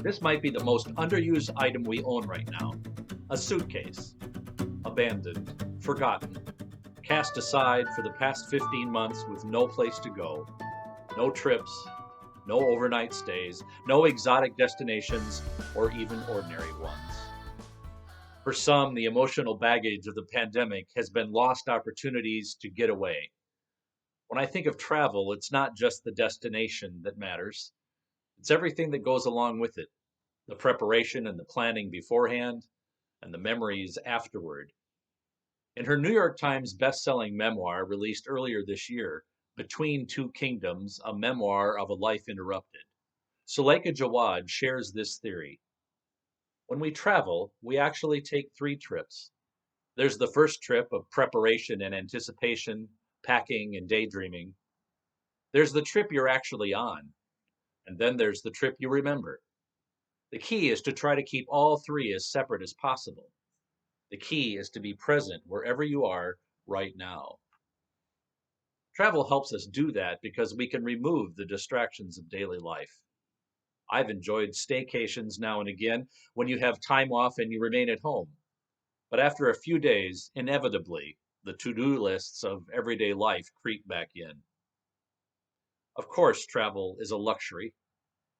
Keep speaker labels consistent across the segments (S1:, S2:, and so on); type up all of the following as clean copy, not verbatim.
S1: This might be the most underused item we own right now. A suitcase. Abandoned, forgotten, cast aside for the past 15 months with no place to go. No trips, no overnight stays, no exotic destinations, or even ordinary ones. For some, the emotional baggage of the pandemic has been lost opportunities to get away. When I think of travel, it's not just the destination that matters, it's everything that goes along with it, the preparation and the planning beforehand, and the memories afterward. In her New York Times best-selling memoir released earlier this year, Between Two Kingdoms, a memoir of a life interrupted, Suleika Jawad shares this theory. When we travel, we actually take three trips. There's the first trip of preparation and anticipation, packing and daydreaming. There's the trip you're actually on, and then there's the trip you remember. The key is to try to keep all three as separate as possible. The key is to be present wherever you are right now. Travel helps us do that because we can remove the distractions of daily life. I've enjoyed staycations now and again when you have time off and you remain at home. But after a few days, inevitably, the to-do lists of everyday life creep back in. Of course, travel is a luxury,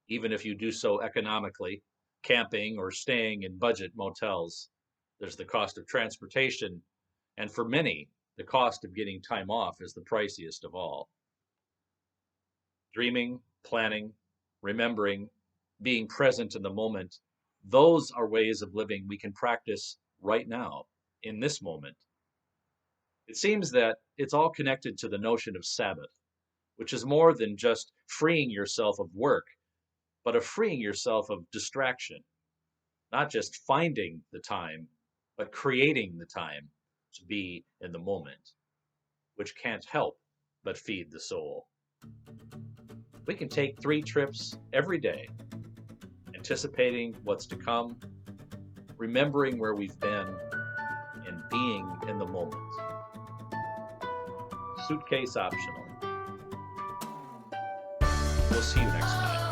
S1: even if you do so economically, camping or staying in budget motels. There's the cost of transportation, and for many, the cost of getting time off is the priciest of all. Dreaming, planning, remembering, being present in the moment, those are ways of living we can practice right now, in this moment. It seems that it's all connected to the notion of Sabbath, which is more than just freeing yourself of work, but of freeing yourself of distraction, not just finding the time, but creating the time to be in the moment, which can't help but feed the soul. We can take three trips every day, anticipating what's to come, remembering where we've been, and being in the moment. Suitcase optional. We'll see you next time.